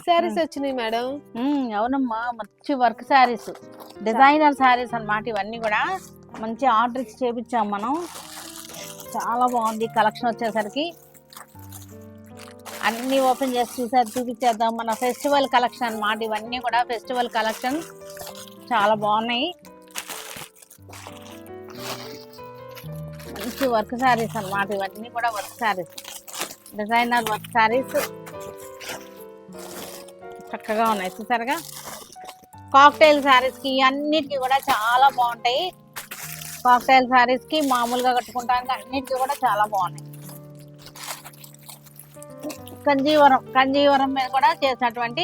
శారీస్ వచ్చినాయి మేడం. అవునమ్మా, మంచి వర్క్ శారీస్, డిజైనర్ శారీస్ అన్నమాట. ఇవన్నీ కూడా మంచి ఆర్డర్ ఇచ్చి చేపించాం మనం. చాలా బాగుంది కలెక్షన్ వచ్చేసరికి. అన్ని ఓపెన్ చేసి చూపించేద్దాం. మన ఫెస్టివల్ కలెక్షన్ అన్నమాట. ఇవన్నీ కూడా ఫెస్టివల్ కలెక్షన్ చాలా బాగున్నాయి. మంచి వర్క్ శారీస్ అన్నమాట. ఇవన్నీ కూడా work saris, designer work saris చక్కగా ఉన్నాయి. చూసారుగా, కాక్టైల్ శారీస్కి అన్నిటికీ కూడా చాలా బాగుంటాయి. కాక్టైల్ శారీస్కి మామూలుగా కట్టుకుంటానికి అన్నిటికీ కూడా చాలా బాగున్నాయి. కంజీవరం మీద కూడా చేసినటువంటి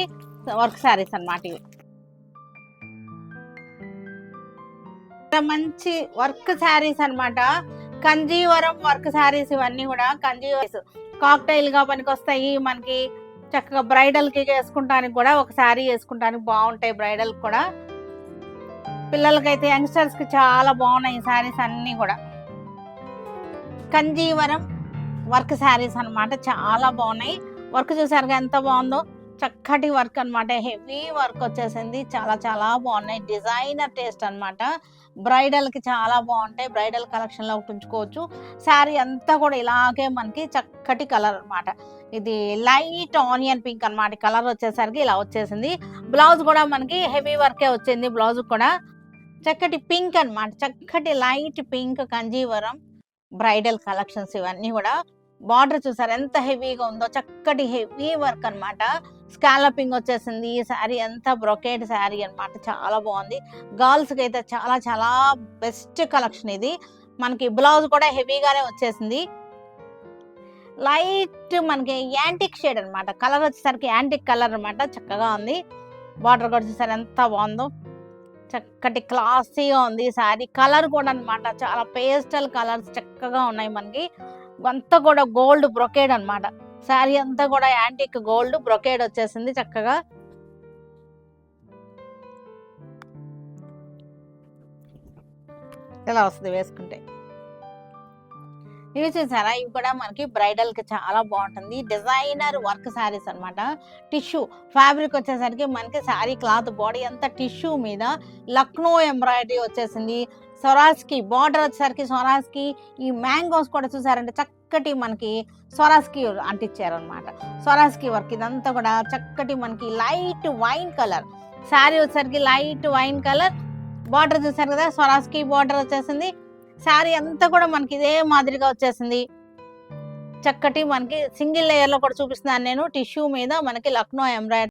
వర్క్ శారీస్ అన్నమాట. ఇవి మంచి వర్క్ శారీస్ అన్నమాట. కంజీవరం వర్క్ శారీస్ ఇవన్నీ కూడా కంజీవరం కాక్టైల్ గా పనికొస్తాయి. మనకి చక్కగా బ్రైడల్ కి వేసుకుంటానికి కూడా ఒక శారీ వేసుకుంటానికి బాగుంటాయి. బ్రైడల్ కూడా, పిల్లలకైతే యంగ్స్టర్స్ కి చాలా బాగున్నాయి ఈ శారీస్ అన్ని కూడా. కంజీవరం వర్క్ శారీస్ అన్నమాట. చాలా బాగున్నాయి. వర్క్ చూసారుగా ఎంత బాగుందో, చక్కటి వర్క్ అన్నమాట. హెవీ వర్క్ వచ్చేసింది. చాలా చాలా బాగున్నాయి. డిజైనర్ టేస్ట్ అన్నమాట. బ్రైడల్ కి చాలా బాగుంటాయి. బ్రైడల్ కలెక్షన్ లో ఉంచుకోవచ్చు. శారీ అంతా కూడా ఇలాగే మనకి చక్కటి కలర్ అన్నమాట. ఇది లైట్ ఆనియన్ పింక్ అన్నమాట. కలర్ వచ్చేసరికి ఇలా వచ్చేసింది. బ్లౌజ్ కూడా మనకి హెవీ వర్కే వచ్చింది. బ్లౌజ్ కూడా చక్కటి పింక్ అన్నమాట. చక్కటి light pink Kanjeevaram bridal collections ఇవన్నీ కూడా. బార్డర్ చూసారు ఎంత హెవీగా ఉందో, చక్కటి హెవీ వర్క్ అన్నమాట. స్కాలపింగ్ వచ్చేసింది. ఈ శారీ అంతా బ్రొకేడ్ శారీ అన్నమాట. చాలా బాగుంది. గర్ల్స్ కి అయితే చాలా చాలా బెస్ట్ కలెక్షన్ ఇది. మనకి బ్లౌజ్ కూడా హెవీగానే వచ్చేసింది. లైట్ మనకి యాంటిక్ షేడ్ అన్నమాట. కలర్ వచ్చేసరికి యాంటిక్ కలర్ అన్నమాట. చక్కగా ఉంది. బార్డర్ కూడా చూసారు ఎంత బాగుందో, చక్కటి క్లాసీగా ఉంది ఈ శారీ. కలర్ కూడా అన్నమాట చాలా పేస్టల్ కలర్స్ చక్కగా ఉన్నాయి. మనకి అంతా కూడా గోల్డ్ బ్రొకేడ్ అన్నమాట. శారీ అంతా కూడా యాంటిక్ గోల్డ్ బ్రొకేడ్ వచ్చేసింది. చక్కగా ఇలా వస్తుంది వేసుకుంటే. ఇవి చూసారా, ఇవి కూడా మనకి బ్రైడల్ కి చాలా బాగుంటుంది. డిజైనర్ వర్క్ శారీస్ అన్నమాట. టిష్యూ ఫ్యాబ్రిక్ వచ్చేసరికి మనకి శారీ క్లాత్ బాడీ అంతా టిష్యూ మీద లక్నో ఎంబ్రాయిడరీ వచ్చేసింది. స్వరాజ్కి బార్డర్ వచ్చేసరికి స్వరాజ్కి ఈ మ్యాంగోస్ కూడా చూసారంటే చక్కటి మనకి స్వరాజ్కి అంటించారు అనమాట. స్వరాజ్కి వర్క్ ఇదంతా కూడా చక్కటి మనకి లైట్ వైన్ కలర్ శారీ వచ్చేసరికి లైట్ వైన్ కలర్. బార్డర్ చూసారు కదా, స్వరాజ్కి బార్డర్ వచ్చేసింది. శారీ అంతా కూడా మనకి ఇదే మాదిరిగా వచ్చేసింది. చక్కటి మనకి సింగిల్ లేయర్ లో కూడా చూపిస్తున్నాను నేను. టిష్యూ మీద మనకి లక్నో ఎంబ్రాయిడరీ